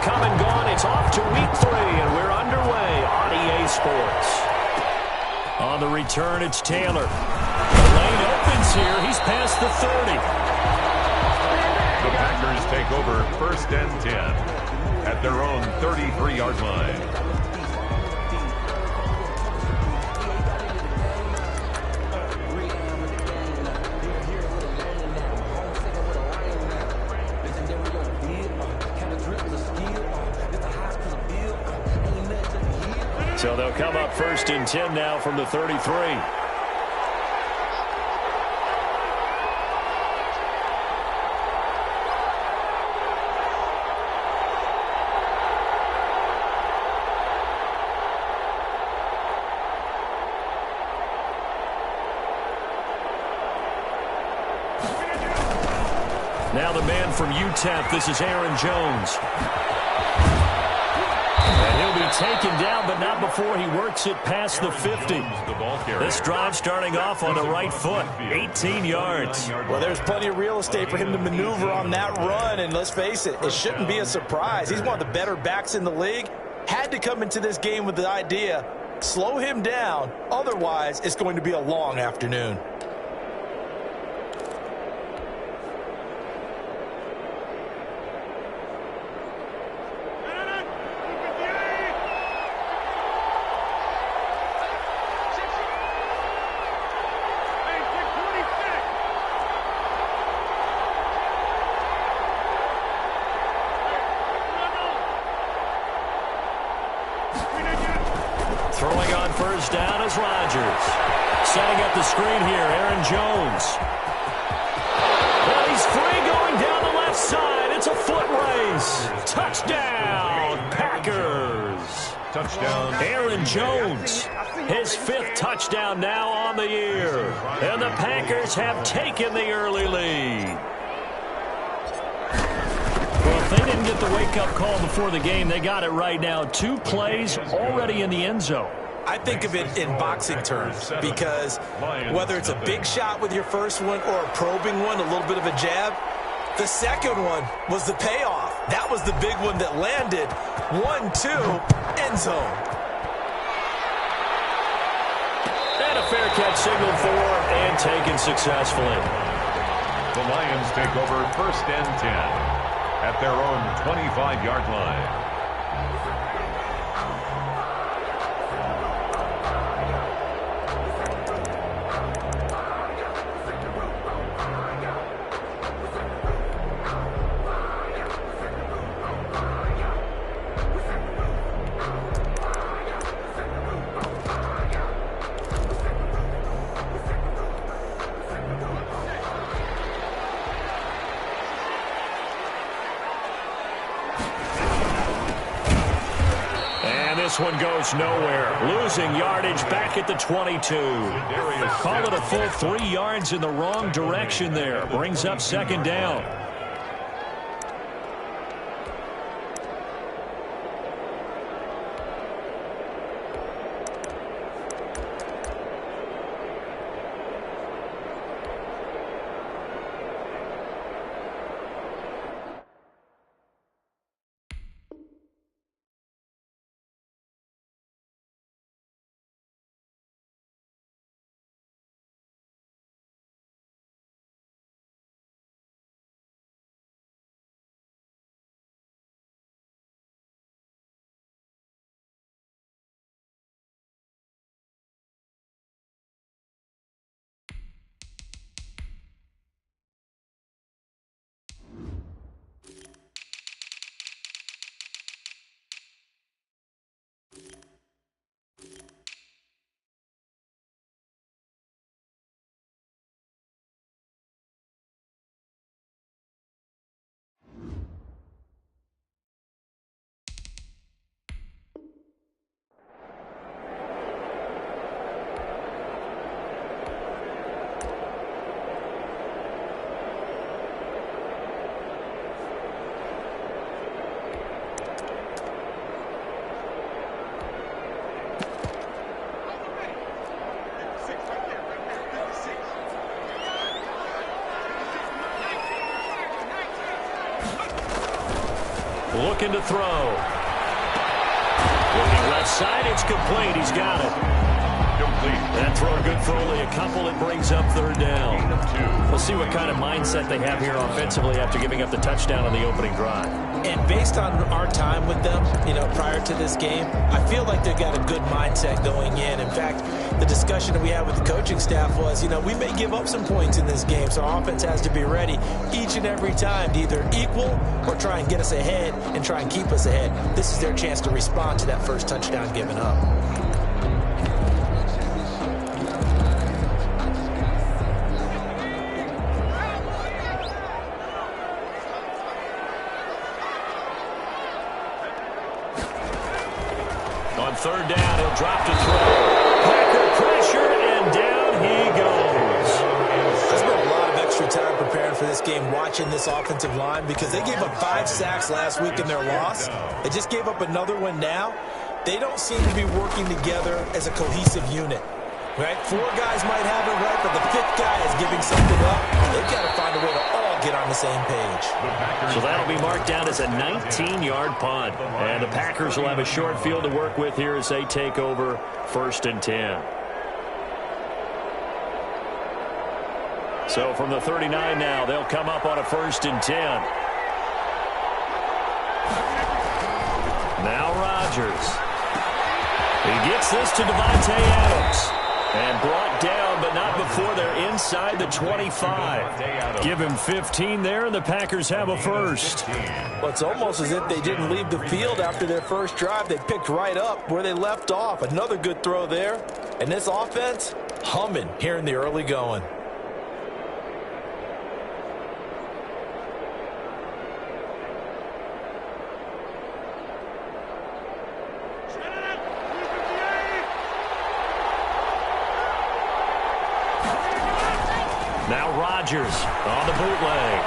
come and gone. It's off to week 3, and we're underway on EA Sports. On the return, it's Taylor. The lane opens here. He's past the 30. The Packers take over 1st and 10 at their own 33-yard line. So they'll come up 1st and 10 now from the 33. Now the man from UTEP, this is Aaron Jones. And he'll be taken down, but not before he works it past the 50. This drive starting off on the right foot, 18 yards. Well, there's plenty of real estate for him to maneuver on that run, and let's face it, it shouldn't be a surprise. He's one of the better backs in the league. Had to come into this game with the idea, slow him down, otherwise it's going to be a long afternoon. Throwing on 1st down is Rodgers. Setting up the screen here, Aaron Jones. Well, he's free going down the left side. It's a foot race. Touchdown, Packers. Touchdown, Aaron Jones. His 5th touchdown now on the year. And the Packers have taken the early lead. Well, if they didn't get the wake-up call before the game, they got it right now. 2 plays already in the end zone. I think of it in boxing terms because whether it's a big shot with your first one or a probing one, a little bit of a jab, the second one was the payoff. That was the big one that landed. 1-2, end zone. And a fair catch signaled for and taken successfully. The Lions take over 1st and 10 at their own 25-yard line. This one goes nowhere. Losing yardage back at the 22. Call it a full 3 yards in the wrong direction there. Brings up 2nd down. looking to throw. Looking left side, it's complete. He's got it. That throw good for only a couple. It brings up third down. We'll see what kind of mindset they have here offensively after giving up the touchdown on the opening drive. And based on our time with them, prior to this game, I feel like they've got a good mindset going in. In fact, the discussion that we had with the coaching staff was, we may give up some points in this game, so our offense has to be ready each and every time to either equal or try and get us ahead and try and keep us ahead. This is their chance to respond to that first touchdown given up. On third down, he'll drop to throw. Packer pressure, and down he goes. I spent a lot of extra time preparing for this game, watching this offensive line, because they gave up 5 sacks last week in their loss. They just gave up another one now. They don't seem to be working together as a cohesive unit. Right? 4 guys might have it right, but the 5th guy is giving something up. They've got to find a way to all get on the same page. So that'll be marked down as a 19-yard punt. And the Packers will have a short field to work with here as they take over 1st and 10. So from the 39 now, they'll come up on a 1st and 10. Now Rodgers. He gets this to Devontae Adams. And brought down, but not before they're inside the 25. Give him 15 there, and the Packers have a first. Well, it's almost as if they didn't leave the field after their first drive. They picked right up where they left off. Another good throw there. And this offense, humming here in the early going. Now Rodgers on the bootleg.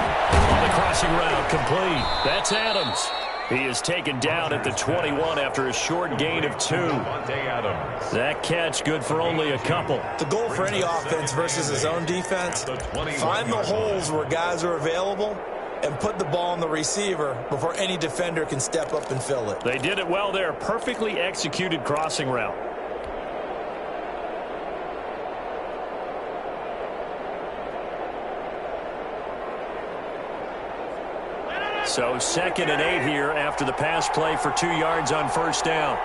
On the crossing route, complete. That's Adams. He is taken down at the 21 after a short gain of 2. That catch good for only a couple. The goal for any offense versus his own defense, find the holes where guys are available and put the ball on the receiver before any defender can step up and fill it. They did it well there. Perfectly executed crossing route. So 2nd and 8 here after the pass play for 2 yards on 1st down.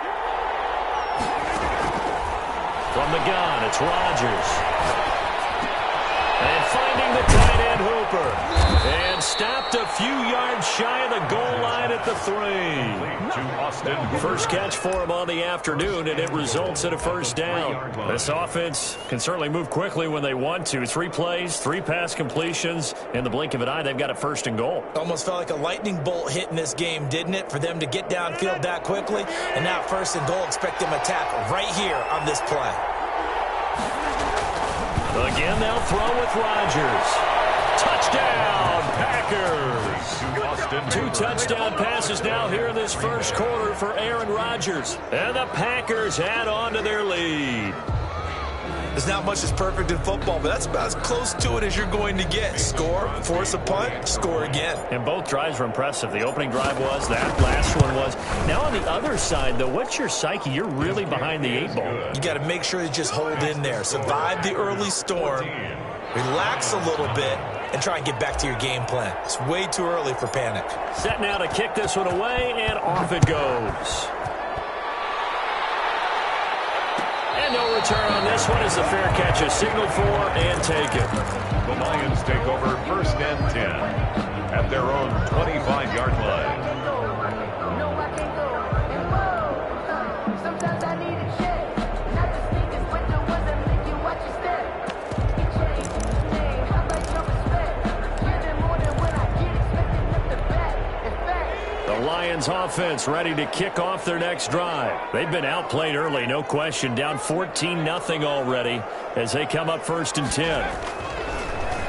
From the gun, it's Rodgers. And finding the tight end Hooper. And stopped a few yards shy of the goal line at the 3. First catch for him on the afternoon, and it results in a 1st down. This offense can certainly move quickly when they want to. 3 plays, 3 pass completions. In the blink of an eye, they've got a 1st and goal. Almost felt like a lightning bolt hit in this game, didn't it? For them to get downfield that quickly. And now 1st and goal, expect them to attack right here on this play. Again, they'll throw with Rodgers. Touchdown, Packers. 2 touchdown passes now here in this first quarter for Aaron Rodgers. And the Packers add on to their lead. There's not much that's perfect in football, but that's about as close to it as you're going to get. Score, force a punt, score again. And both drives were impressive. The opening drive was, that last one was. Now on the other side, though, what's your psyche? You're really behind the 8 ball. You got to make sure you just hold in there. Survive the early storm, relax a little bit, and try and get back to your game plan. It's way too early for panic. Set now to kick this one away, and off it goes. No return on this one as the fair catch is signaled for and taken. The Lions take over 1st and 10 at their own 25-yard line. Lions offense ready to kick off their next drive. They've been outplayed early, no question. Down 14-0 already as they come up 1st and 10.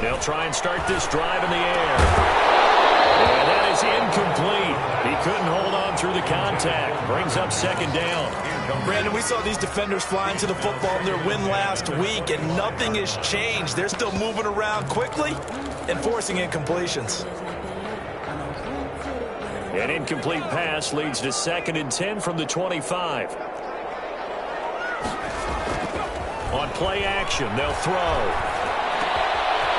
They'll try and start this drive in the air. And that is incomplete. He couldn't hold on through the contact. Brings up 2nd down. Brandon, we saw these defenders flying to the football in their win last week, and nothing has changed. They're still moving around quickly and forcing incompletions. An incomplete pass leads to 2nd and 10 from the 25. On play action, they'll throw.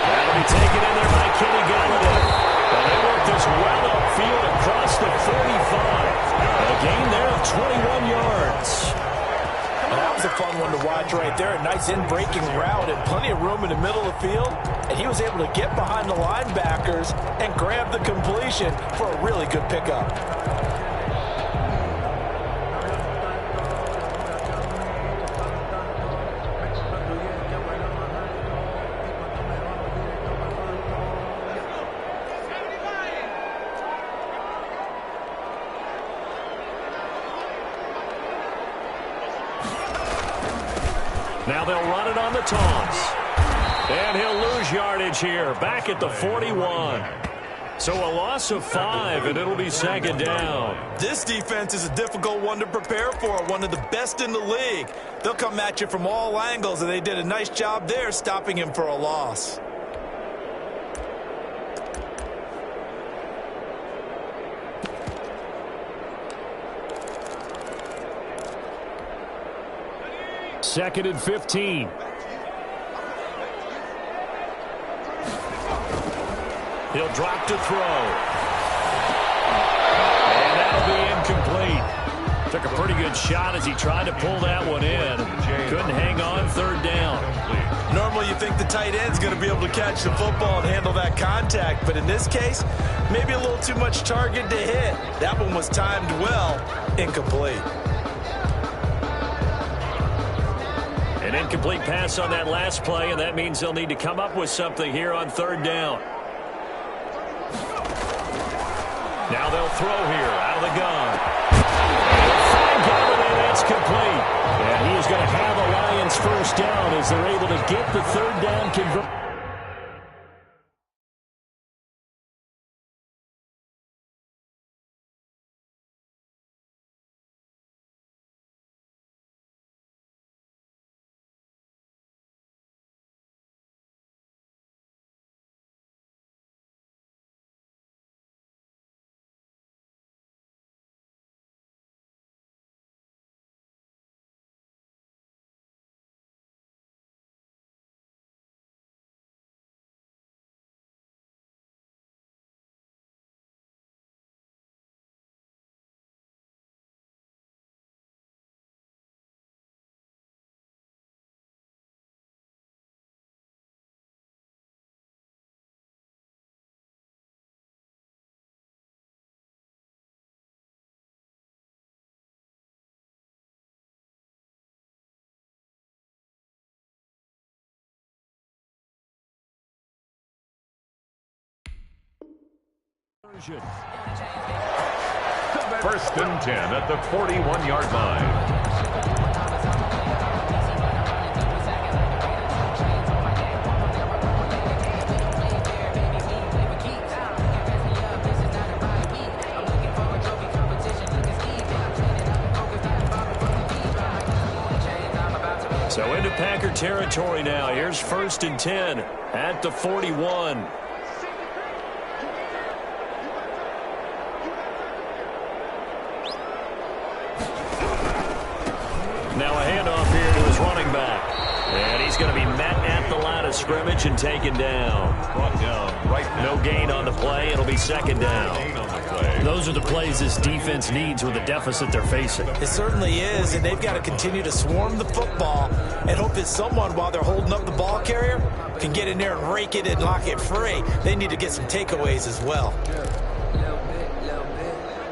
That'll be taken in there by Kenny Galladay. And they work this well upfield across the 45. A gain there of 21 yards. That was a fun one to watch right there. A nice in-breaking route and plenty of room in the middle of the field. And he was able to get behind the linebackers and grab the completion for a really good pickup. Now they'll run it on the toss. And he'll lose yardage here, back at the 41. So a loss of 5, and it'll be 2nd down. This defense is a difficult one to prepare for, one of the best in the league. They'll come at you from all angles, and they did a nice job there stopping him for a loss. Second and 15. He'll drop to throw. And that'll be incomplete. Took a pretty good shot as he tried to pull that one in. Couldn't hang on, 3rd down. Normally you think the tight end's going to be able to catch the football and handle that contact, but in this case, maybe a little too much target to hit. That one was timed well, incomplete. An incomplete pass on that last play, and that means they'll need to come up with something here on 3rd down. Now they'll throw here out of the gun. And that's complete. And he is going to have a Lions 1st down as they're able to get the 3rd down conversion. First and 10 at the 41-yard line. So into Packer territory now. Here's 1st and 10 at the 41. Now a handoff here to his running back. And he's going to be met at the line of scrimmage and taken down. Brought down right now. No gain on the play. It'll be 2nd down. Those are the plays this defense needs with the deficit they're facing. It certainly is, and they've got to continue to swarm the football and hope that someone, while they're holding up the ball carrier, can get in there and rake it and lock it free. They need to get some takeaways as well.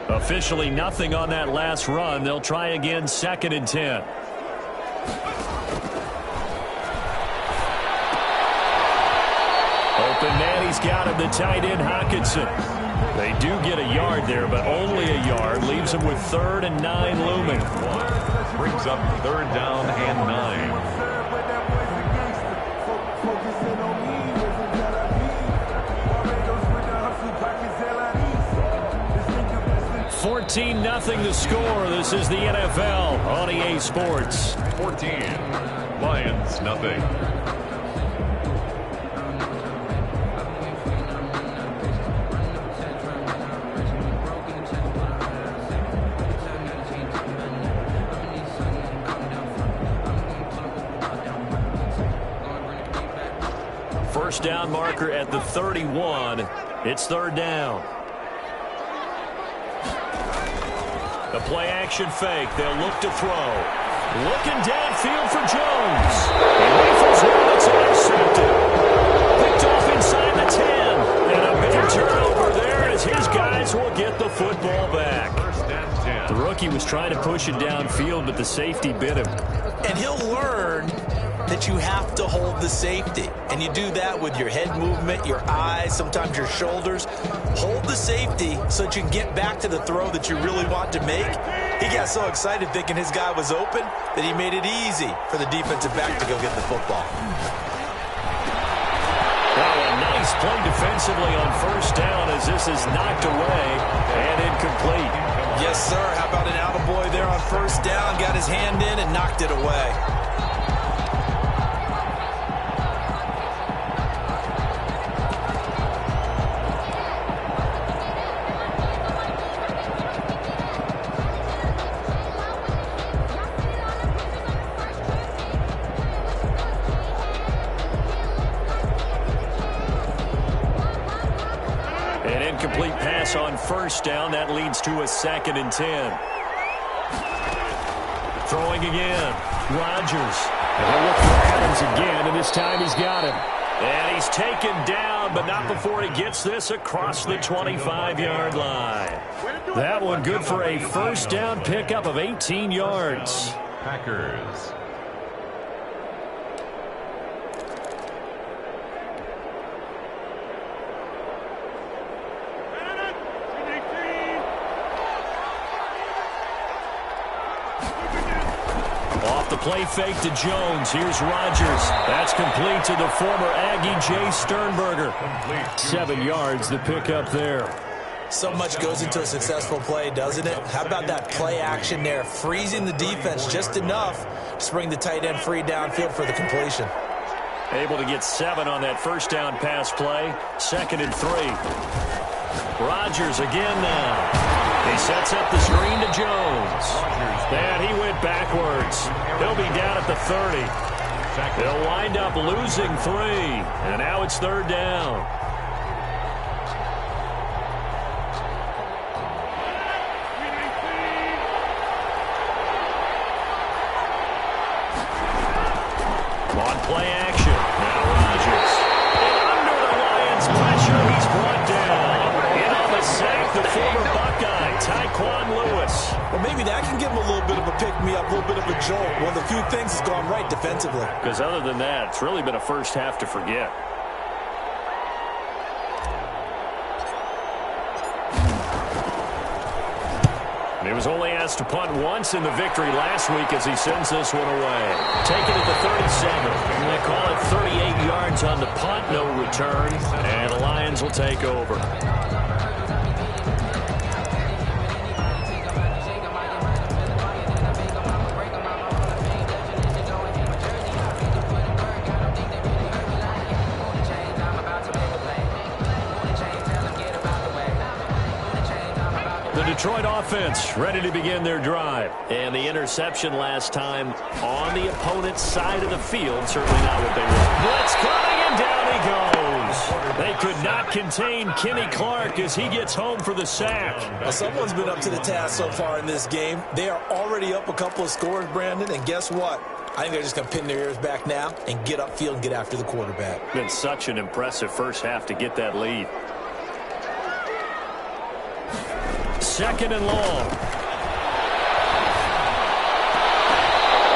Officially nothing on that last run. They'll try again, 2nd and 10. Open man, he's got him, the tight end, Hockenson. They do get a yard there, but only a yard. Leaves them with 3rd and 9 looming. Brings up 3rd down and 9. 14-0 the score. This is the NFL on EA Sports. 14. Lions, nothing. first down marker at the 31. It's third down. The play-action fake. They'll look to throw. Looking downfield for Jones. He rifles one. It's intercepted. Picked off inside the 10. And a big turnover there as his guys will get the football back. The rookie was trying to push it downfield, but the safety bit him. And he'll learn that you have to hold the safety. And you do that with your head movement, your eyes, sometimes your shoulders. Hold the safety so that you can get back to the throw that you really want to make. He got so excited thinking his guy was open that he made it easy for the defensive back to go get the football. Well, a nice play defensively on first down as this is knocked away and incomplete. Yes, sir. How about an attaboy there on first down? Got his hand in and knocked it away. An incomplete pass on first down. That leads to a 2nd and 10. Throwing again. Rodgers. And he'll look for Adams again, and this time he's got him. And he's taken down, but not before he gets this across the 25-yard line. That one good for a first down pickup of 18 yards. Packers. Off the play fake to Jones. Here's Rodgers. That's complete to the former Aggie Jay Sternberger. 7 yards the pickup there. So much goes into a successful play, doesn't it? How about that play action there, freezing the defense just enough to bring the tight end free downfield for the completion. Able to get 7 on that first down pass play. 2nd and 3. Rodgers again now. He sets up the screen to Jones. And he went backwards. He'll be down at the 30. They'll wind up losing 3. And now it's third down. On play action. Now Rodgers. And under the Lions' pressure, he's brought down. In on the sack, the former Buckeye, Tyquan Lewis. Well, maybe that can give him a little bit of a pick-me-up, a little bit of a jolt. One of the few things that's gone right defensively. Because other than that, it's really been a first half to forget. He was only asked to punt once in the victory last week as he sends this one away. Taken at the 37. And they call it 38 yards on the punt, no return. And the Lions will take over. The Detroit offense ready to begin their drive. And the interception last time on the opponent's side of the field. Certainly not what they want. Blitz coming, and down he goes. They could not contain Kenny Clark as he gets home for the sack. Well, someone's been up to the task so far in this game. They are already up a couple of scores, Brandon, and guess what? I think they're just going to pin their ears back now and get upfield and get after the quarterback. Been such an impressive first half to get that lead. 2nd and long.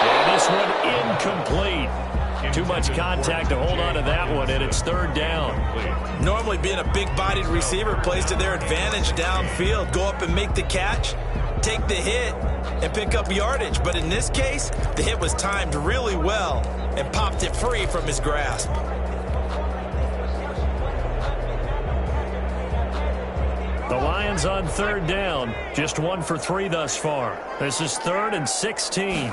And this one incomplete. Too much contact to hold on to that one, and it's third down. Normally being a big-bodied receiver plays to their advantage downfield. Go up and make the catch, take the hit, and pick up yardage. But in this case, the hit was timed really well and popped it free from his grasp. The Lions on third down. Just 1 for 3 thus far. This is 3rd and 16.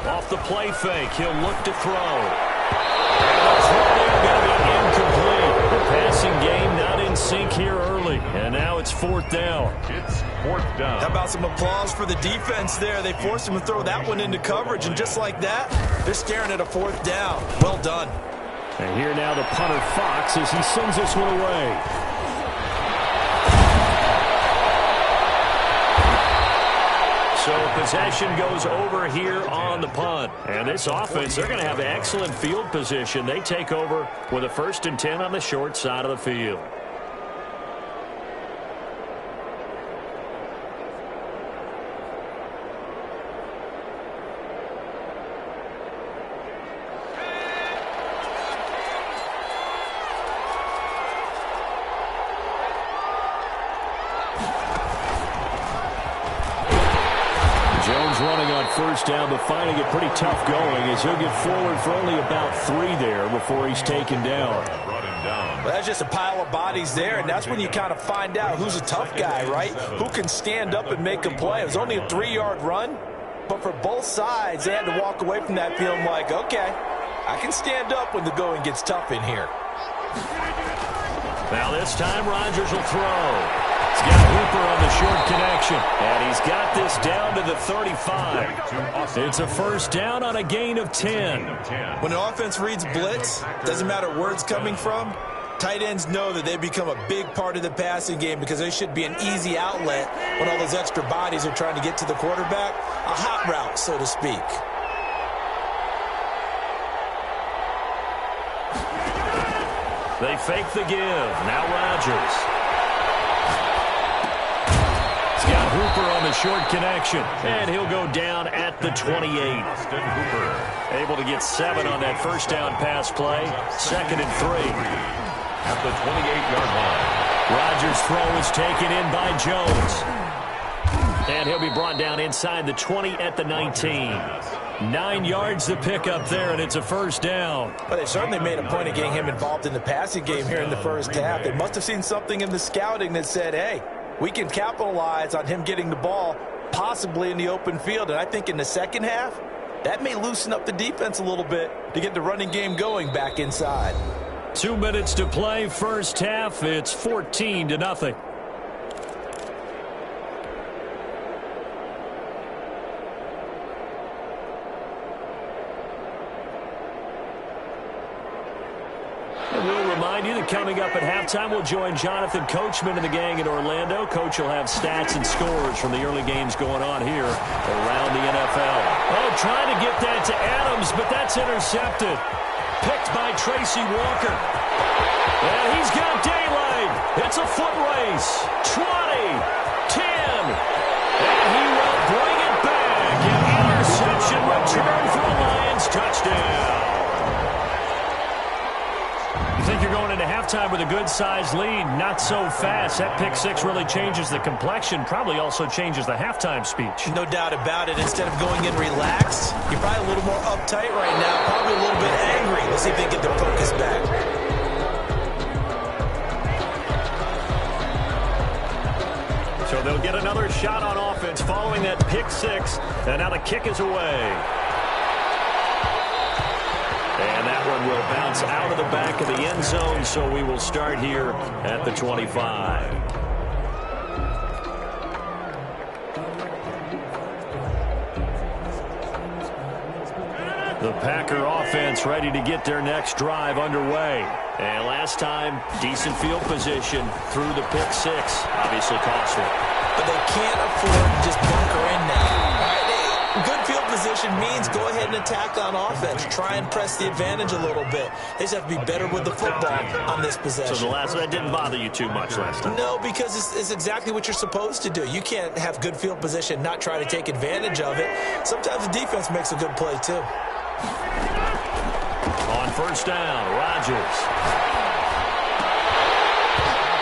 Off the play fake, he'll look to throw. And the throw there going to be incomplete. The passing game not in sync here early. And now it's 4th down. It's 4th down. How about some applause for the defense there? They forced him to throw that one into coverage, and just like that, they're staring at a 4th down. Well done. And here now the punter Fox as he sends this one away. So possession goes over here on the punt. And this offense, they're going to have excellent field position. They take over with a 1st and 10 on the short side of the field. Jones running on 1st down, but finding it pretty tough going as he'll get forward for only about 3 there before he's taken down. Well, that's just a pile of bodies there, and that's when you kind of find out who's a tough guy, right? Who can stand up and make a play. It was only a 3-yard run, but for both sides, they had to walk away from that feeling like, okay, I can stand up when the going gets tough in here. Now this time Rodgers will throw. He's got Hooper on the short connection, and he's got this down to the 35. It's a 1st down on a gain of 10. When an offense reads blitz, doesn't matter where it's coming from, tight ends know that they become a big part of the passing game because they should be an easy outlet when all those extra bodies are trying to get to the quarterback. A hot route, so to speak. They fake the give. Now Rodgers. Got Hooper on the short connection, and he'll go down at the 28. Hooper able to get 7 on that 1st down pass play. 2nd and 3. At the 28-yard line. Rodgers' throw is taken in by Jones. And he'll be brought down inside the 20 at the 19. 9 yards to pick up there, and it's a 1st down. But they certainly made a point of getting him involved in the passing game here in the 1st half. They must have seen something in the scouting that said, hey, we can capitalize on him getting the ball possibly in the open field. And I think in the 2nd half, that may loosen up the defense a little bit to get the running game going back inside. 2 minutes to play, 1st half. It's 14-0. We'll remind you that coming up at halftime, we'll join Jonathan Coachman and the gang in Orlando. Coach will have stats and scores from the early games going on here around the NFL. Oh, trying to get that to Adams, but that's intercepted. Picked by Tracy Walker. And he's got daylight. It's a foot race. 20, 10, and he will bring it back. An interception return for a Lions touchdown. You think you're going into halftime with a good-sized lead, not so fast. That pick 6 really changes the complexion, probably also changes the halftime speech. No doubt about it. Instead of going in relaxed, you're probably a little more uptight right now, probably a little bit angry. Let's see if they get their focus back. So they'll get another shot on offense following that pick 6, and now the kick is away. And that one will bounce out of the back of the end zone, so we will start here at the 25. The Packer offense ready to get their next drive underway. And last time, decent field position through the pick 6. Obviously costly. But they can't afford to just bunker in now. Good field position means go ahead and attack on offense. Try and press the advantage a little bit. They just have to be better with the football on this possession. So the last one didn't bother you too much last time? No, because it's exactly what you're supposed to do. You can't have good field position, not try to take advantage of it. Sometimes the defense makes a good play, too. On 1st down, Rodgers.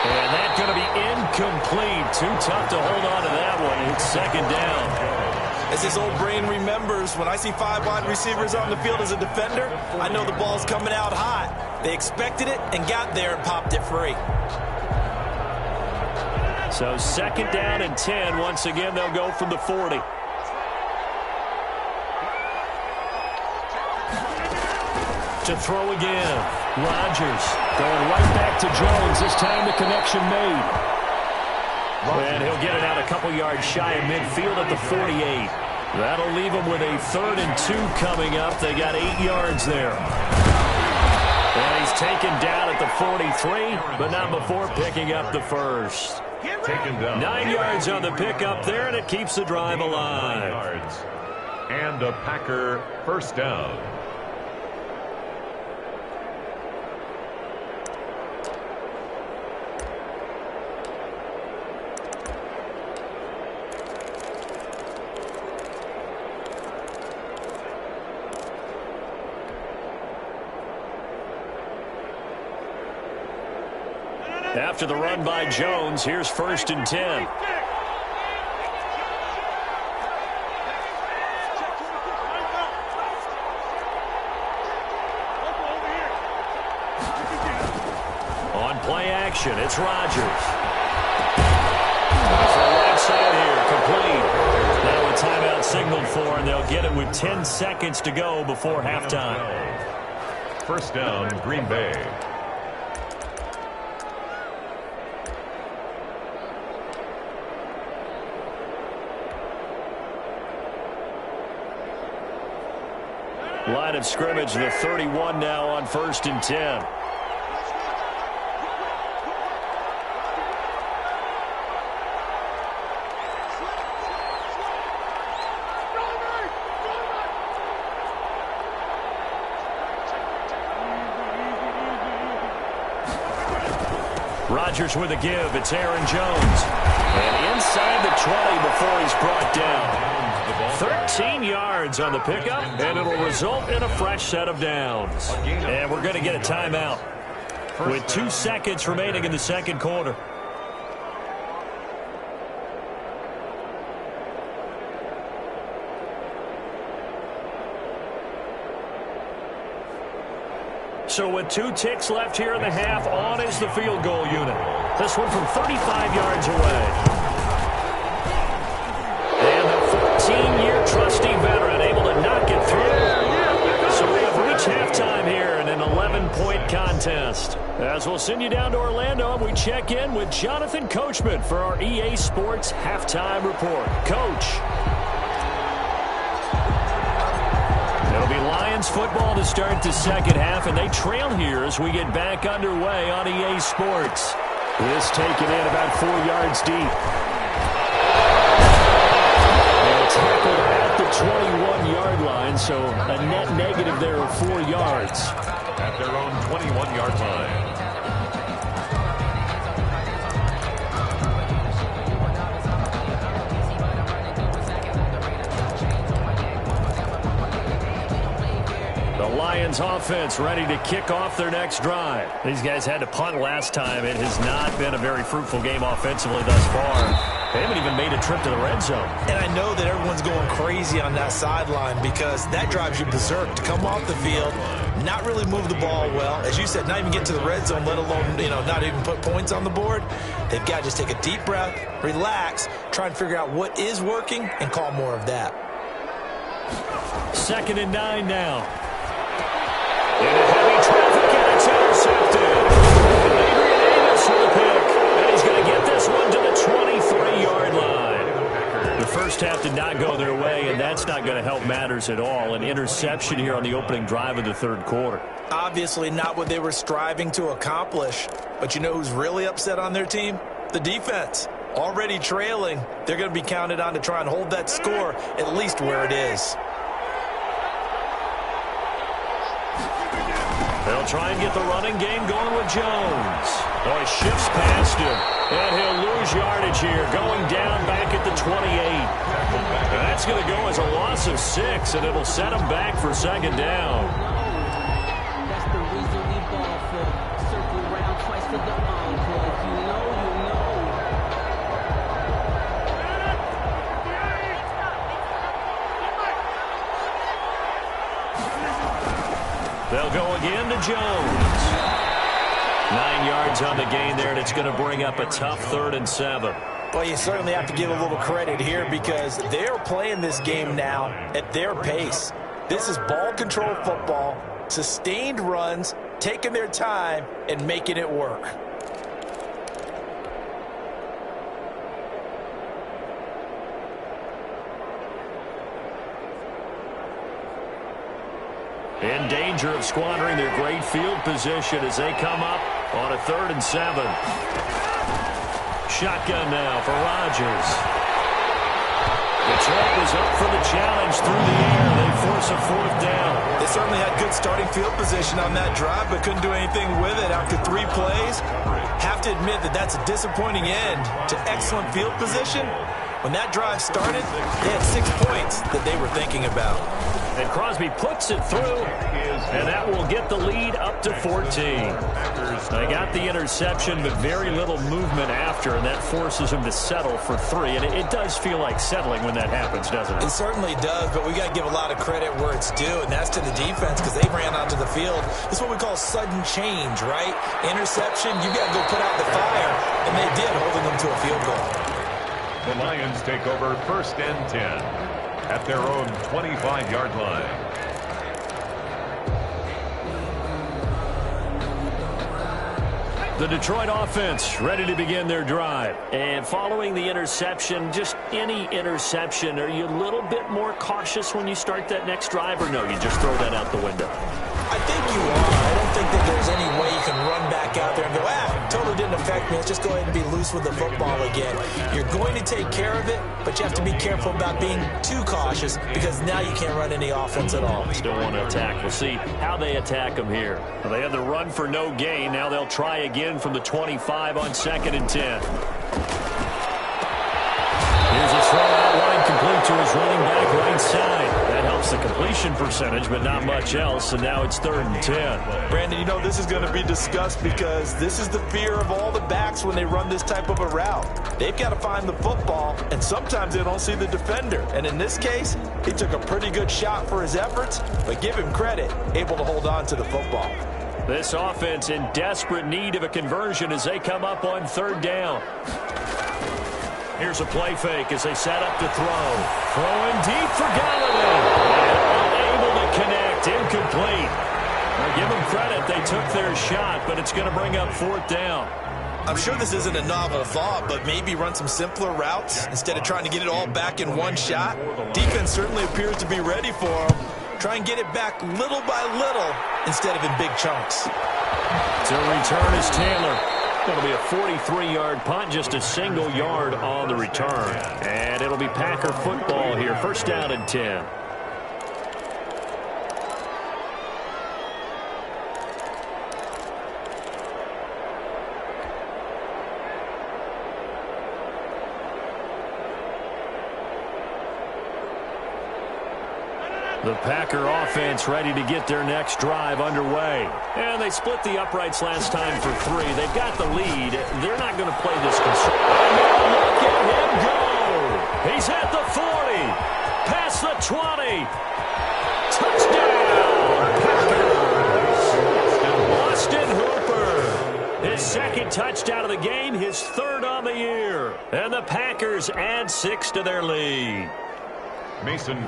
And that's going to be incomplete. Too tough to hold on to that one. It's 2nd down. As his old brain remembers, when I see 5 wide receivers on the field as a defender, I know the ball's coming out hot. They expected it and got there and popped it free. So 2nd down and 10. Once again, they'll go from the 40. To throw again. Rodgers going right back to Jones. This time the connection made. And he'll get it out a couple yards shy of midfield at the 48. That'll leave them with a 3rd and 2 coming up. They got 8 yards there. And he's taken down at the 43, but not before picking up the first. Taken down. 9 yards on the pickup there, and it keeps the drive 9 alive. yards. And a Packer first down. After the run by Jones, here's 1st and 10. On play action, it's Rodgers. For the right side here, complete. Now a timeout signaled for, and they'll get it with 10 seconds to go before halftime. First down, Green Bay. Line of scrimmage, the 31 now on 1st and 10. Rodgers with a give. It's Aaron Jones. And inside the 20 before he's brought down. 13 yards on the pickup, and it'll result in a fresh set of downs. And we're going to get a timeout with 2 seconds remaining in the second quarter. So with 2 ticks left here in the half, on is the field goal unit. This one from 35 yards away. And the 14-year trusty veteran able to knock it through. So we have reached halftime here in an 11-point contest. As we'll send you down to Orlando, we check in with Jonathan Coachman for our EA Sports Halftime Report. Coach. It'll be Lions football to start the second half, and they trail here as we get back underway on EA Sports. This taken in about 4 yards deep. And tackled at the 21-yard line, so a net negative there of 4 yards. At their own 21-yard line. Lions offense ready to kick off their next drive. These guys had to punt last time. It has not been a very fruitful game offensively thus far. They haven't even made a trip to the red zone. And I know that everyone's going crazy on that sideline because that drives you berserk to come off the field, not really move the ball well. As you said, not even get to the red zone, let alone, not even put points on the board. They've got to just take a deep breath, relax, try and figure out what is working, and call more of that. 2nd and 9 now. Into heavy traffic, and it's intercepted. Adrian Davis with a pick, and he's going to get this one to the 23-yard line. The first half did not go their way, and that's not going to help matters at all. An interception here on the opening drive of the third quarter. Obviously not what they were striving to accomplish, but you know who's really upset on their team? The defense. Already trailing, they're going to be counted on to try and hold that score at least where it is. They'll try and get the running game going with Jones. Oh, he shifts past him, and he'll lose yardage here, going down back at the 28. That's going to go as a loss of 6, and it'll set him back for second down. That's the reason we ball for. Circle around twice for the encore. If you know, you know. They'll go again to Jones. 9 yards on the gain there, and it's going to bring up a tough 3rd and 7. Well, you certainly have to give a little credit here because they're playing this game now at their pace. This is ball control football, sustained runs, taking their time, and making it work. In danger of squandering their great field position as they come up on a 3rd and 7. Shotgun now for Rodgers. Detroit was up for the challenge through the air. They force a 4th down. They certainly had good starting field position on that drive, but couldn't do anything with it after 3 plays. Have to admit that that's a disappointing end to excellent field position. When that drive started, they had 6 points that they were thinking about. And Crosby puts it through, and that will get the lead up to 14. They got the interception, but very little movement after, and that forces them to settle for 3. And it does feel like settling when that happens, doesn't it? It certainly does, but we got to give a lot of credit where it's due, and that's to the defense because they ran onto the field. It's what we call sudden change, right? Interception, you got to go put out the fire, and they did, holding them to a field goal. The Lions take over 1st and 10 at their own 25-yard line. The Detroit offense ready to begin their drive. And following the interception, just any interception, are you a little bit more cautious when you start that next drive, or no, you just throw that out the window? I think you are. I don't think that there's any way you can run back out there and go, totally didn't affect me. Let's just go ahead and be loose with the football again. You're going to take care of it, but you have to be careful about being too cautious because now you can't run any offense at all. Still want to attack. We'll see how they attack them here. Well, they had the run for no gain. Now they'll try again from the 25 on 2nd and 10. Here's a throw out line complete to his running back right side. That helps the completion percentage, but not much else, and now it's 3rd and 10. Brandon, you know this is going to be discussed because this is the fear of all the backs when they run this type of a route. They've got to find the football, and sometimes they don't see the defender. And in this case, he took a pretty good shot for his efforts, but give him credit, able to hold on to the football. This offense in desperate need of a conversion as they come up on 3rd down. Here's a play fake as they set up to throw. Throwing deep for Galladay. And unable to connect. Incomplete. Now give them credit. They took their shot, but it's going to bring up 4th down. I'm sure this isn't a novel thought, but maybe run some simpler routes instead of trying to get it all back in one shot. Defense certainly appears to be ready for them. Try and get it back little by little instead of in big chunks. To return is Taylor. It'll be a 43-yard punt, just a single yard on the return. And it'll be Packer football here, 1st down and 10. The Packer offense ready to get their next drive underway. And they split the uprights last time for 3. They've got the lead. They're not going to play this concern. Look at him go. He's at the 40. Past the 20. Touchdown, Packers. Austin Hooper. His 2nd touchdown of the game, his 3rd on the year. And the Packers add 6 to their lead.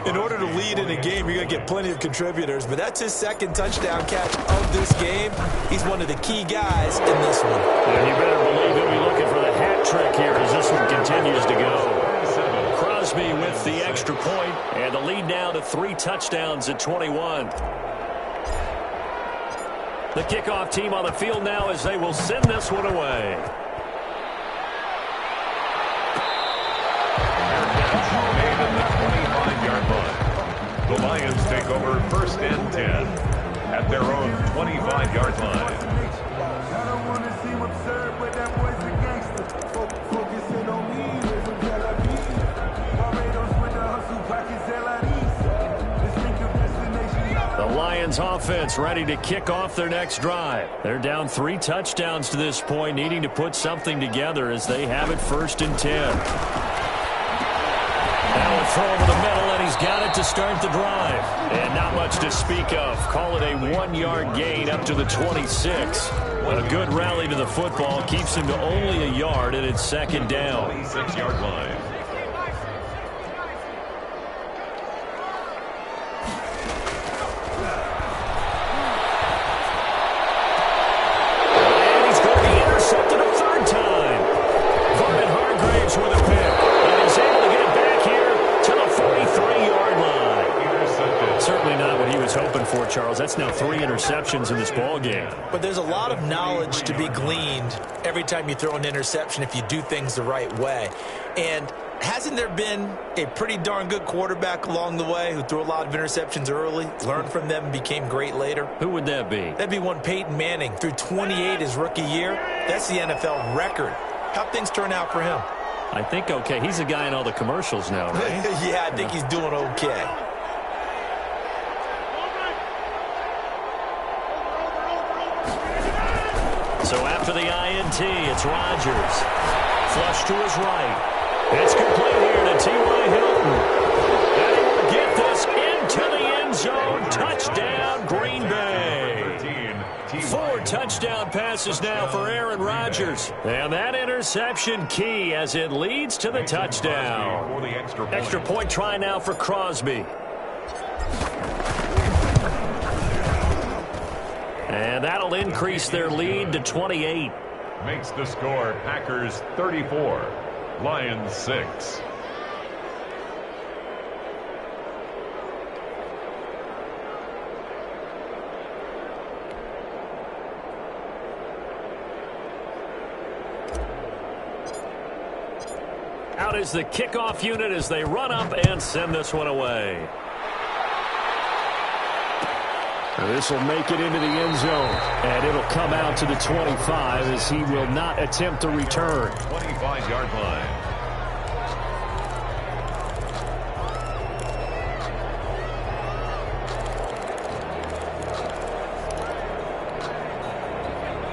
In order to lead in a game, you're going to get plenty of contributors, but that's his 2nd touchdown catch of this game. He's one of the key guys in this one. Yeah, you better believe he'll be looking for the hat trick here as this one continues to go. Crosby with the extra point, and the lead now to 3 touchdowns at 21. The kickoff team on the field now as they will send this one away. The Lions take over 1st and 10 at their own 25-yard line. The Lions offense ready to kick off their next drive. They're down 3 touchdowns to this point, needing to put something together as they have it 1st and 10. Now a throw over the middle, and he's got it to start the drive. And not much to speak of. Call it a 1-yard gain up to the 26. A good rally to the football keeps him to only a yard, and it's 2nd down. 26-yard line. And he's going to be intercepted a 3rd time. Vernon Hargreaves with a pick. And he's able to get it back here to the 43-yard line. Certainly not what he was hoping for, Charles. That's now 3 interceptions in this ball game. But there's a lot of knowledge to be gleaned every time you throw an interception if you do things the right way. And hasn't there been a pretty darn good quarterback along the way who threw a lot of interceptions early, learned from them, and became great later? Who would that be? That'd be one Peyton Manning. Threw 28 his rookie year. That's the NFL record. How'd things turn out for him? I think okay. He's a guy in all the commercials now, right? Yeah, I think he's doing okay. So after the INT, it's Rodgers. Flush to his right. It's complete here to T.Y. Hilton. And he will get this into the end zone. Touchdown, Green Bay. 4 touchdown passes now for Aaron Rodgers. And that interception key as it leads to the touchdown. Extra point try now for Crosby. And that'll increase their lead to 28. Makes the score Packers 34, Lions 6. Out is the kickoff unit as they run up and send this one away. This will make it into the end zone, and it'll come out to the 25 as he will not attempt to return. 25-yard line.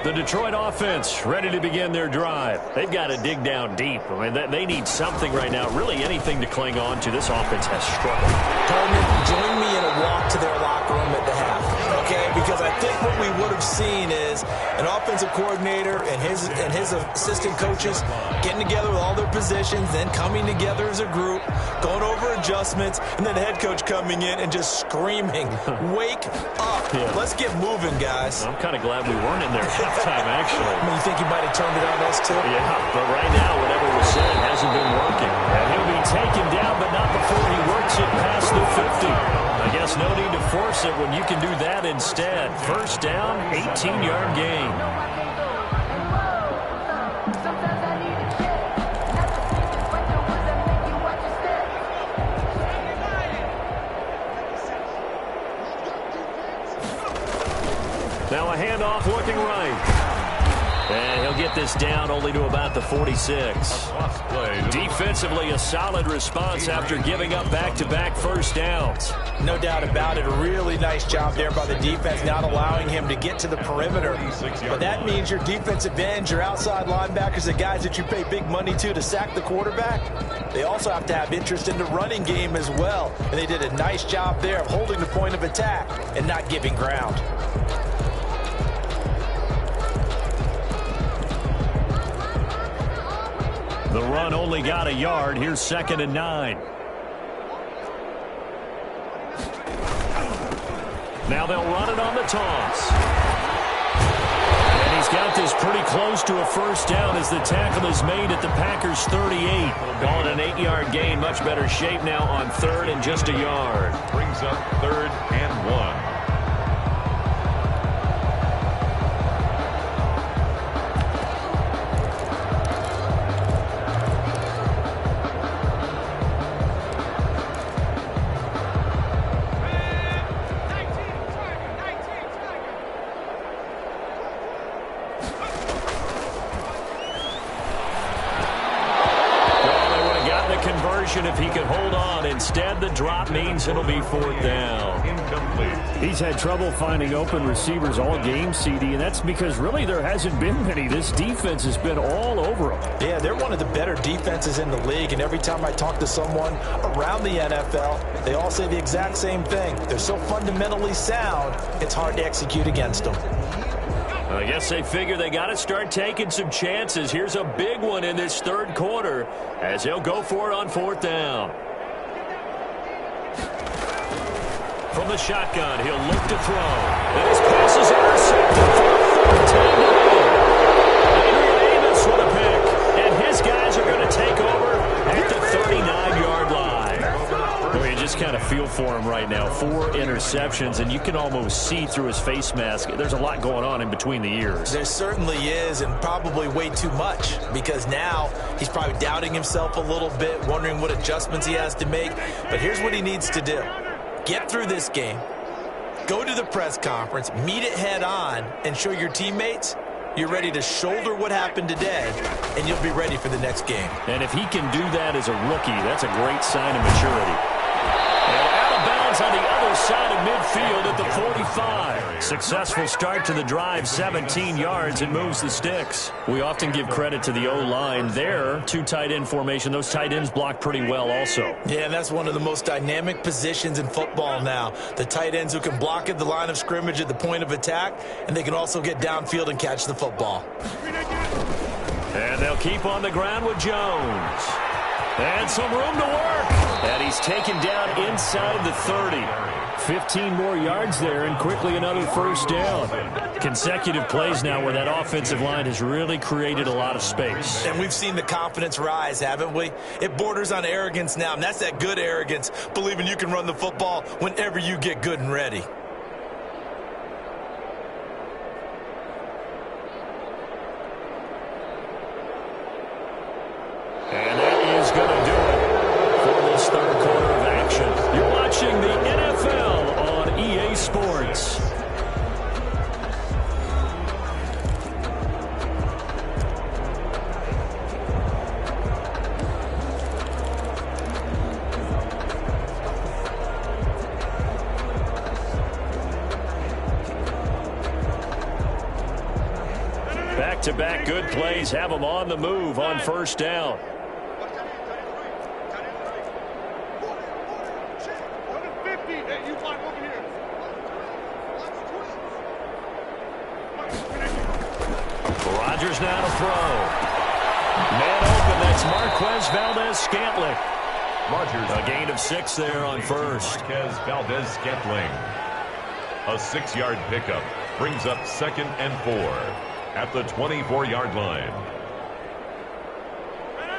The Detroit offense ready to begin their drive. They've got to dig down deep. I mean, they need something right now, really anything to cling on to. This offense has struggled. Coleman, join me in a walk to their locker room at the half, okay? Because I think what we would have seen is an offensive coordinator and his assistant coaches getting together with all their positions, then coming together as a group, going over adjustments, and then the head coach coming in and just screaming, wake up. Yeah. Let's get moving, guys. I'm kind of glad we weren't in there at halftime, actually. I mean, you think he might have turned it on us, too? Yeah, but right now, whatever was said hasn't been working. And he'll be taken down, but not before he works it past the 50. I guess no need to force it when you can do that instead. First down, 18-yard gain. Now a handoff looking right. And he'll get this down only to about the 46. Defensively, a solid response after giving up back-to-back first downs. No doubt about it. A really nice job there by the defense, not allowing him to get to the perimeter. But that means your defensive ends, your outside linebackers, the guys that you pay big money to sack the quarterback, they also have to have interest in the running game as well. And they did a nice job there of holding the point of attack and not giving ground. The run only got a yard. Here's 2nd and 9. Now they'll run it on the toss. And he's got this pretty close to a first down as the tackle is made at the Packers' 38. Call it an 8-yard gain. Much better shape now on 3rd and just a yard. Brings up 3rd and 1. If he could hold on. Instead, the drop means it'll be 4th down. Incomplete. He's had trouble finding open receivers all game, CD, and that's because really there hasn't been many. This defense has been all over them. Yeah, they're one of the better defenses in the league, and every time I talk to someone around the NFL, they all say the exact same thing. They're so fundamentally sound, it's hard to execute against them. I guess they figure they got to start taking some chances. Here's a big one in this 3rd quarter as he'll go for it on 4th down. From the shotgun, he'll look to throw. And his pass is intercepted for a 4th down. Adrian Amos with a pick. And his guys are going to take over at the 39-yard line. You just kind of feel for him right now. 4 interceptions, and you can almost see through his face mask. There's a lot going on in between the ears. There certainly is, and probably way too much, because now he's probably doubting himself a little bit, wondering what adjustments he has to make. But here's what he needs to do. Get through this game, go to the press conference, meet it head on, and show your teammates you're ready to shoulder what happened today, and you'll be ready for the next game. And if he can do that as a rookie, that's a great sign of maturity. And out of bounds on the other side of midfield at the 45. Successful start to the drive, 17 yards, and moves the sticks. We often give credit to the O-line there. 2 tight end formation. Those tight ends block pretty well also. Yeah, and that's one of the most dynamic positions in football now. The tight ends who can block at the line of scrimmage at the point of attack, and they can also get downfield and catch the football. And they'll keep on the ground with Jones. And some room to work. And he's taken down inside the 30. 15 more yards there, and quickly another first down. Consecutive plays now where that offensive line has really created a lot of space. And we've seen the confidence rise, haven't we? It borders on arrogance now, and that's that good arrogance, believing you can run the football whenever you get good and ready. And that is going to do it for this third quarter of action. You're watching the NFL on EA Sports. Back-to-back good plays have them on the move on first down. Rodgers now to throw. Man open, that's Marquez Valdez-Scantling. Rodgers. A gain of 6 there on first. Marquez Valdez-Scantling. A 6-yard pickup brings up 2nd and 4 at the 24-yard line.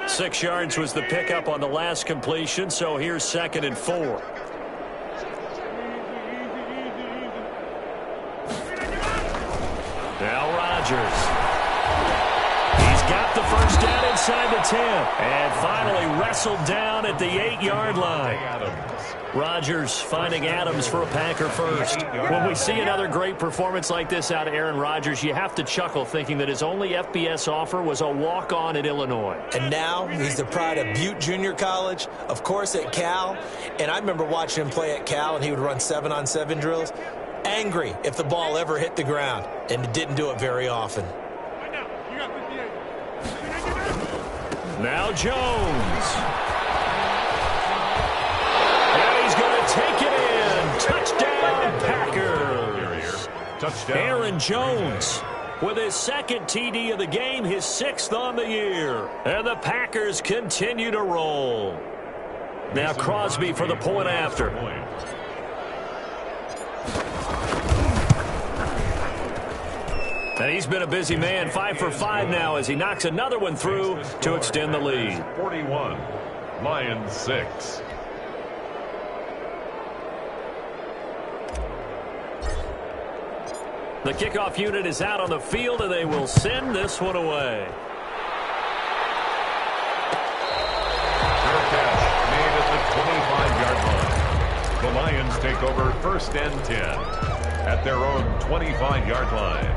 6 yards was the pickup on the last completion, so here's 2nd and 4. Now Rodgers. He's got the first down inside the 10. And finally wrestled down at the 8-yard line. Rodgers finding Adams for a Packer first. When we see another great performance like this out of Aaron Rodgers, you have to chuckle thinking that his only FBS offer was a walk-on at Illinois. And now he's the pride of Butte Junior College, of course at Cal. And I remember watching him play at Cal, and he would run 7-on-7 drills. Angry if the ball ever hit the ground, and it didn't do it very often. Now Jones. And he's going to take it in. Touchdown, Packers. Touchdown. Aaron Jones with his 2nd TD of the game, his 6th on the year. And the Packers continue to roll. Now Crosby for the point after. And he's been a busy man, 5 for 5 now as he knocks another one through to extend the lead. 41, Lions 6. The kickoff unit is out on the field, and they will send this one away. Fair catch made at the 25-yard line. The Lions take over 1st and 10 at their own 25-yard line.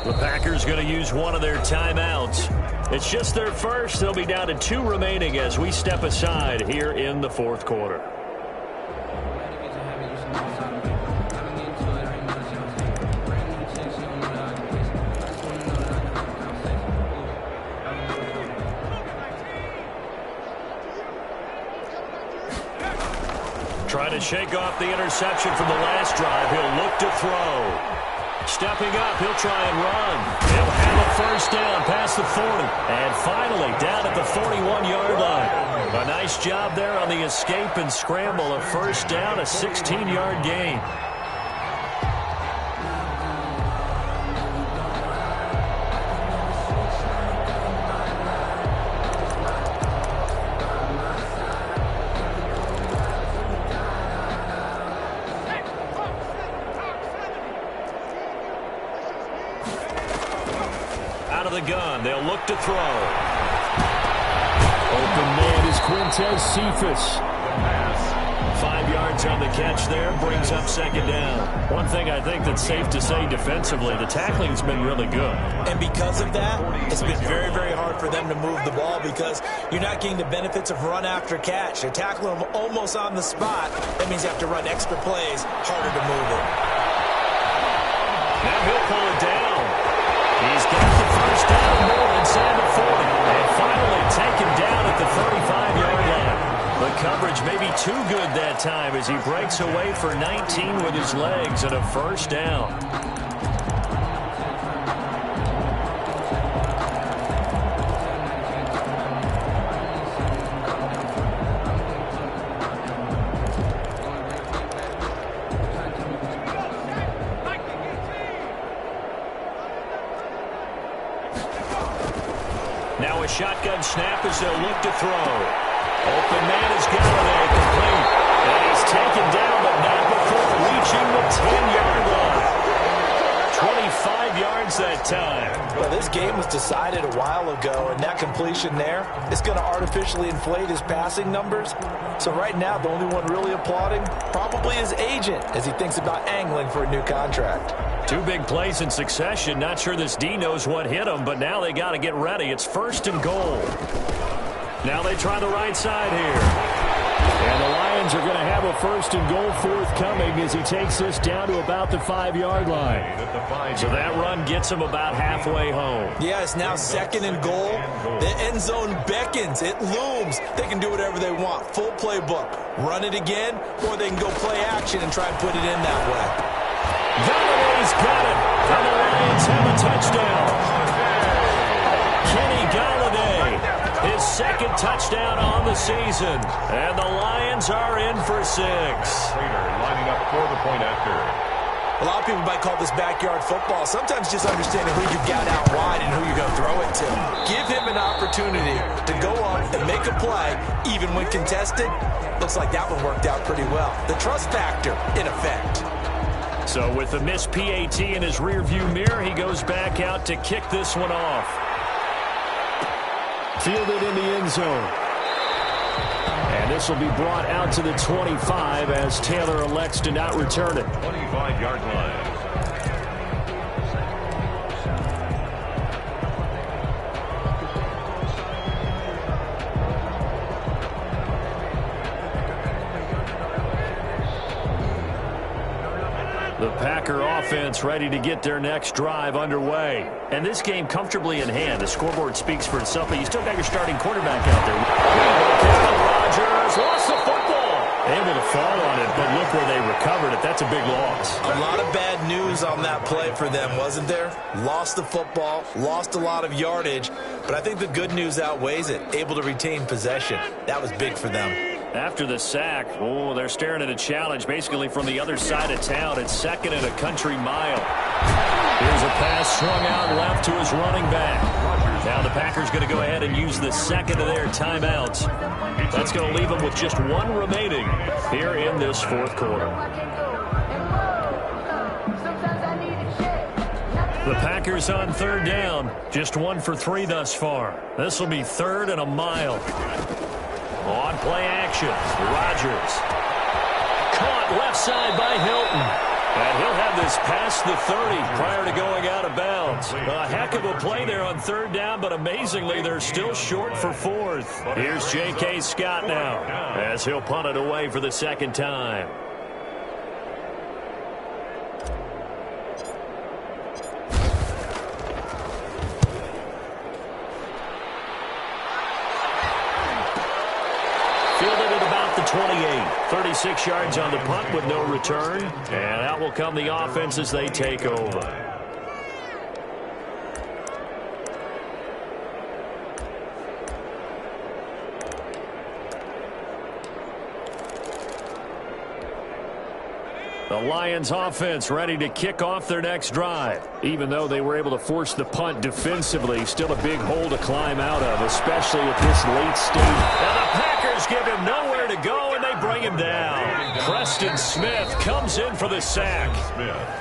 The Packers going to use one of their timeouts. It's just their first. They'll be down to 2 remaining as we step aside here in the 4th quarter. Trying to shake off the interception from the last drive. He'll look to throw. Stepping up, he'll try and run. He'll have a first down past the 40. And finally, down at the 41-yard line. A nice job there on the escape and scramble. A first down, a 16-yard gain. Out of the gun, they'll look to throw. Open man is Quintez Cephas. 5 yards on the catch there, brings up second down. One thing I think that's safe to say defensively, the tackling's been really good. And because of that, it's been very, very hard for them to move the ball because you're not getting the benefits of run after catch. They're tackling them almost on the spot. That means you have to run extra plays, harder to move it. Now he'll pull it down. He's got the first down more inside the 40. And finally taken down at the 35-yard line. The coverage may be too good that time as he breaks away for 19 with his legs and a first down. Now a shotgun snap as they'll look to throw. Open man is Galladay, complete. And he's taken down, but not before reaching the 10-yard line. 25 yards that time. Well, this game was decided a while ago, and that completion there is going to artificially inflate his passing numbers. So right now, the only one really applauding probably his agent as he thinks about angling for a new contract. 2 big plays in succession. Not sure this D knows what hit him, but now they got to get ready. It's first and goal. Now they try the right side here. And the Lions are going to have a first and goal forthcoming as he takes this down to about the 5-yard line. So that run gets him about halfway home. Yeah, it's now second and goal. The end zone beckons. It looms. They can do whatever they want. Full playbook. Run it again, or they can go play action and try and put it in that way. Galladay's got it. And the Lions have a touchdown. Kenny Galladay. His second touchdown on the season. And the Lions are in for 6. Lining up for the point after. A lot of people might call this backyard football. Sometimes just understanding who you got out wide and who you're going to throw it to. Give him an opportunity to go up and make a play, even when contested. Looks like that one worked out pretty well. The trust factor in effect. So with the missed PAT in his rearview mirror, he goes back out to kick this one off. Fielded in the end zone. And this will be brought out to the 25 as Taylor elects to not return it. 25-yard line. The Packer offense ready to get their next drive underway. And this game comfortably in hand. The scoreboard speaks for itself, but you still got your starting quarterback out there. Rodgers lost the football. Able to fall on it, but look where they recovered it. That's a big loss. A lot of bad news on that play for them, wasn't there? Lost the football, lost a lot of yardage, but I think the good news outweighs it. Able to retain possession. That was big for them. After the sack, they're staring at a challenge basically from the other side of town. It's second and a country mile. Here's a pass swung out left to his running back. Now the Packers going to go ahead and use the second of their timeouts. That's going to leave them with just one remaining here in this fourth quarter. The Packers on third down. Just 1 for 3 thus far. This will be third and a mile. On play action, Rodgers. Caught left side by Hilton. And he'll have this past the 30 prior to going out of bounds. A heck of a play there on third down, but amazingly, they're still short for fourth. Here's J.K. Scott now as he'll punt it away for the second time. Fielded at about the 28. 36 yards on the punt with no return. And out will come the offense as they take over. The Lions offense ready to kick off their next drive. Even though they were able to force the punt defensively, still a big hole to climb out of, especially at this late stage. And the Packers give him nowhere to go, and they bring him down. Preston Smith comes in for the sack.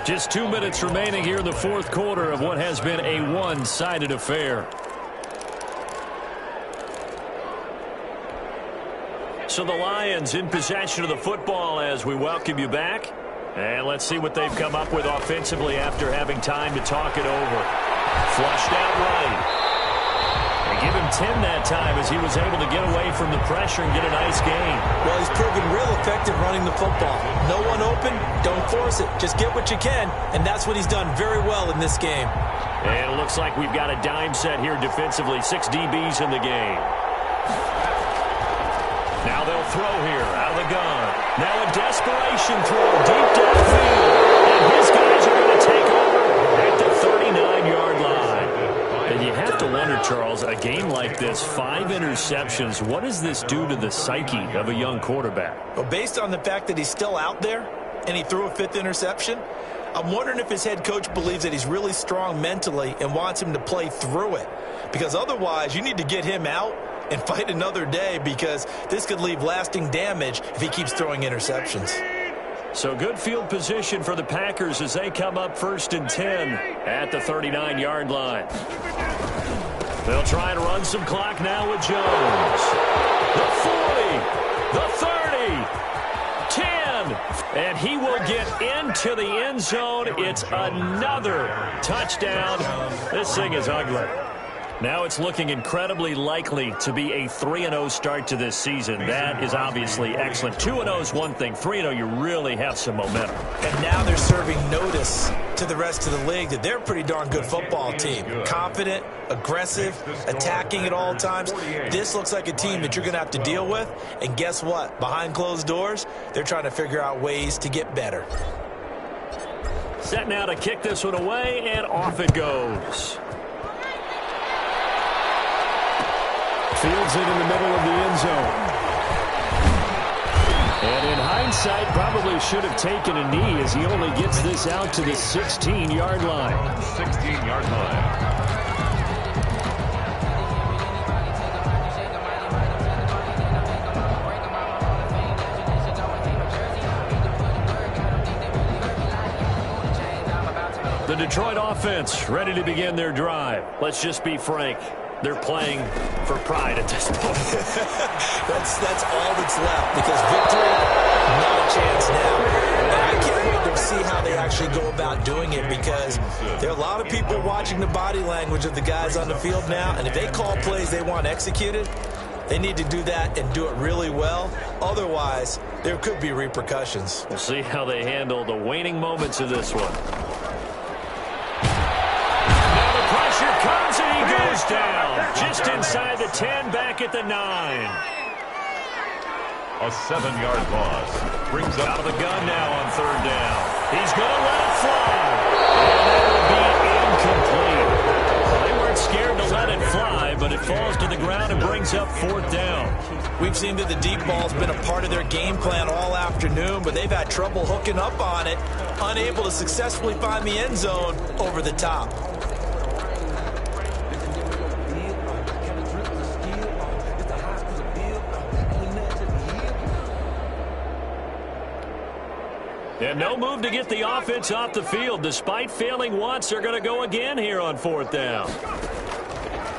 Just 2 minutes remaining here in the fourth quarter of what has been a one-sided affair. So the Lions in possession of the football as we welcome you back. And let's see what they've come up with offensively after having time to talk it over. Flushed out right. They give him 10 that time as he was able to get away from the pressure and get a nice gain. Well, he's proven real effective running the football. No one open, don't force it. Just get what you can, and that's what he's done very well in this game. And it looks like we've got a dime set here defensively. 6 DBs in the game. Now they'll throw here out of the gun. Now a desperation throw deep downfield. And his guys are going to take over at the 39-yard line. And you have to wonder, Charles, a game like this, 5 interceptions, what does this do to the psyche of a young quarterback? Well, based on the fact that he's still out there and he threw a 5th interception, I'm wondering if his head coach believes that he's really strong mentally and wants him to play through it. Because otherwise, you need to get him out and fight another day, because this could leave lasting damage if he keeps throwing interceptions. So good field position for the Packers as they come up 1st and 10 at the 39-yard line. They'll try and run some clock now with Jones. The 40, the 30, 10, and he will get into the end zone. It's another touchdown. This thing is ugly. Now it's looking incredibly likely to be a 3-0 start to this season. That is obviously excellent. 2-0 is one thing. 3-0, you really have some momentum. And now they're serving notice to the rest of the league that they're a pretty darn good football team. Confident, aggressive, attacking at all times. This looks like a team that you're going to have to deal with. And guess what? Behind closed doors, they're trying to figure out ways to get better. Set now to kick this one away, and off it goes. Fields it in the middle of the end zone. And in hindsight, probably should have taken a knee as he only gets this out to the 16-yard line. 16-yard line. The Detroit offense ready to begin their drive. Let's just be frank. They're playing for pride at this point. that's all that's left, because victory, not a chance now. And I can't wait to see how they actually go about doing it, because there are a lot of people watching the body language of the guys on the field now, and if they call plays they want executed, they need to do that and do it really well. Otherwise, there could be repercussions. We'll see how they handle the waning moments of this one. Pressure comes and he goes down. Just inside the 10, back at the 9. A 7-yard loss brings up out of the gun now on 3rd down. He's going to let it fly. And that will be incomplete. Well, they weren't scared to let it fly, but it falls to the ground and brings up 4th down. We've seen that the deep ball's been a part of their game plan all afternoon, but they've had trouble hooking up on it, unable to successfully find the end zone over the top. And no move to get the offense off the field. Despite failing once, they're going to go again here on 4th down.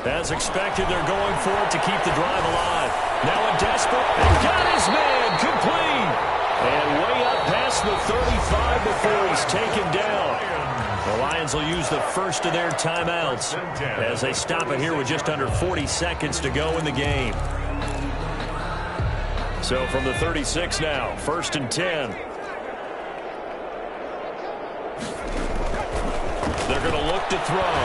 As expected, they're going for it to keep the drive alive. Now a desperate, and got his man, complete. And way up past the 35 before he's taken down. The Lions will use the first of their timeouts as they stop it here with just under 40 seconds to go in the game. So from the 36 now, 1st and 10. They're going to look to throw.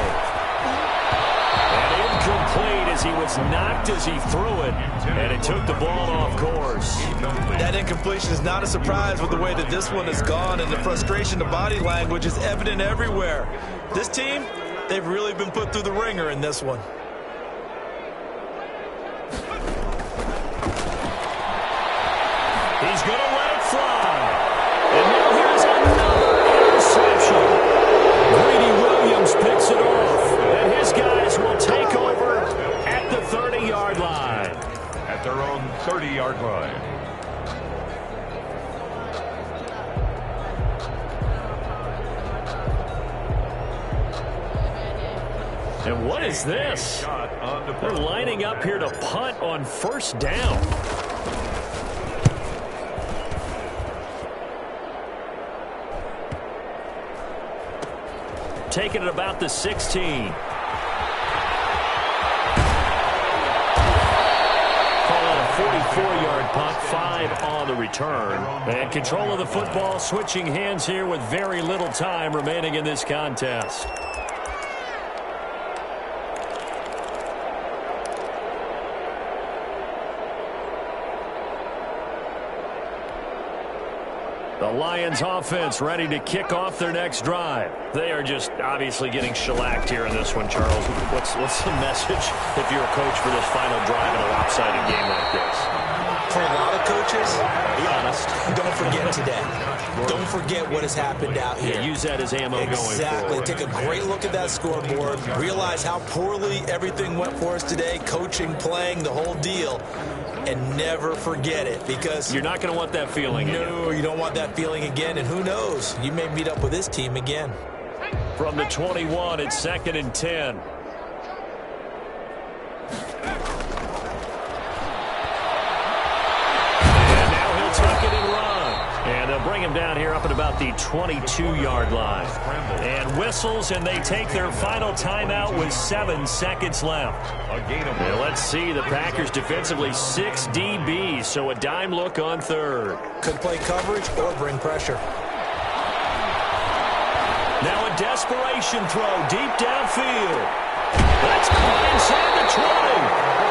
And incomplete as he was knocked as he threw it. And it took the ball off course. That incompletion is not a surprise with the way that this one has gone, and the frustration, the body language is evident everywhere. This team, they've really been put through the ringer in this one. He's going to let it fly. And now here's a at their own 30-yard line. And what is this? They're lining up here to punt on first down. Taking it about the 16. Call it a 44-yard punt, 5 on the return. And control of the football, switching hands here with very little time remaining in this contest. The Lions offense ready to kick off their next drive. They are just obviously getting shellacked here in this one, Charles. What's the message if you're a coach for this final drive in a lopsided game like this? For a lot of coaches, be honest, don't forget today. Don't forget what has happened out here. Yeah, use that as ammo going forward. Exactly. Take a great look at that scoreboard. Realize how poorly everything went for us today. Coaching, playing, the whole deal. And never forget it, because you're not going to want that feeling again. No, you don't want that feeling again. And who knows? You may meet up with this team again. From the 21, it's 2nd and 10. And now he'll tuck it and run. And they'll bring him down here up at about the 22-yard line. And whistles, and they take their final timeout with 7 seconds left. And let's see, the Packers defensively 6 DBs, so a dime look on third. Could play coverage or bring pressure. Now a desperation throw deep downfield. That's caught inside the 20.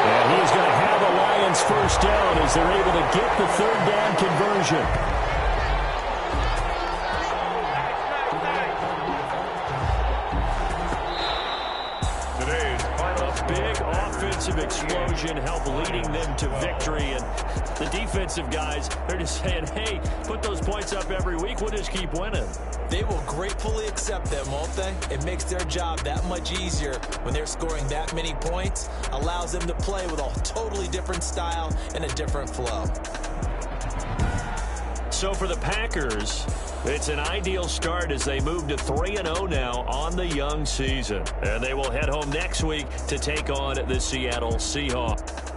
And he's going to have a Lions first down as they're able to get the third down conversion. Big offensive explosion helped leading them to victory. And the defensive guys, they're just saying, hey, put those points up every week. We'll just keep winning. They will gratefully accept them, won't they? It makes their job that much easier when they're scoring that many points. Allows them to play with a totally different style and a different flow. So for the Packers, it's an ideal start as they move to 3-0 now on the young season. And they will head home next week to take on the Seattle Seahawks.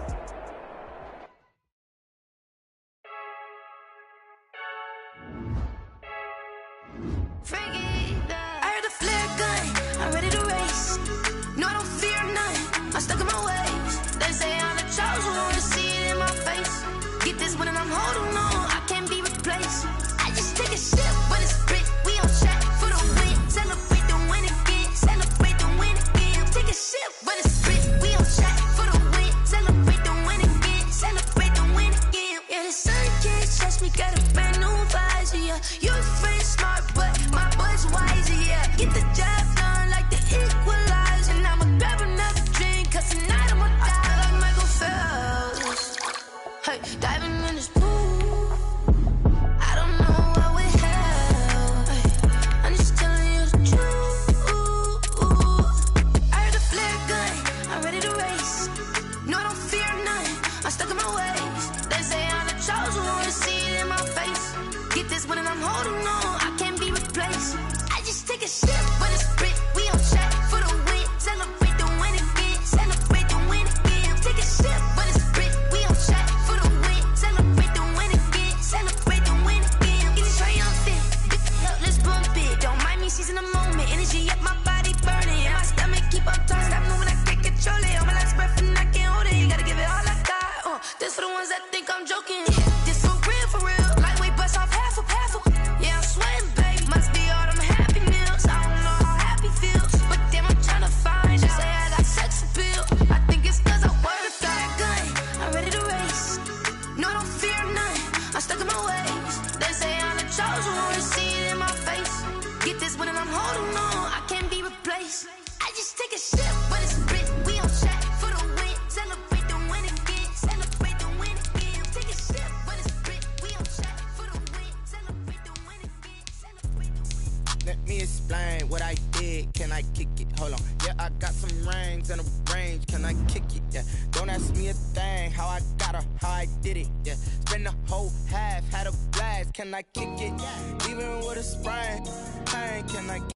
Let me explain what I did. Can I kick it? Hold on. Yeah, I got some rings and a range. Can I kick it? Yeah. Don't ask me a thing. How I got her, how I did it. Yeah. Spend the whole half, had a blast. Can I kick it? Even with a sprain, pain, can I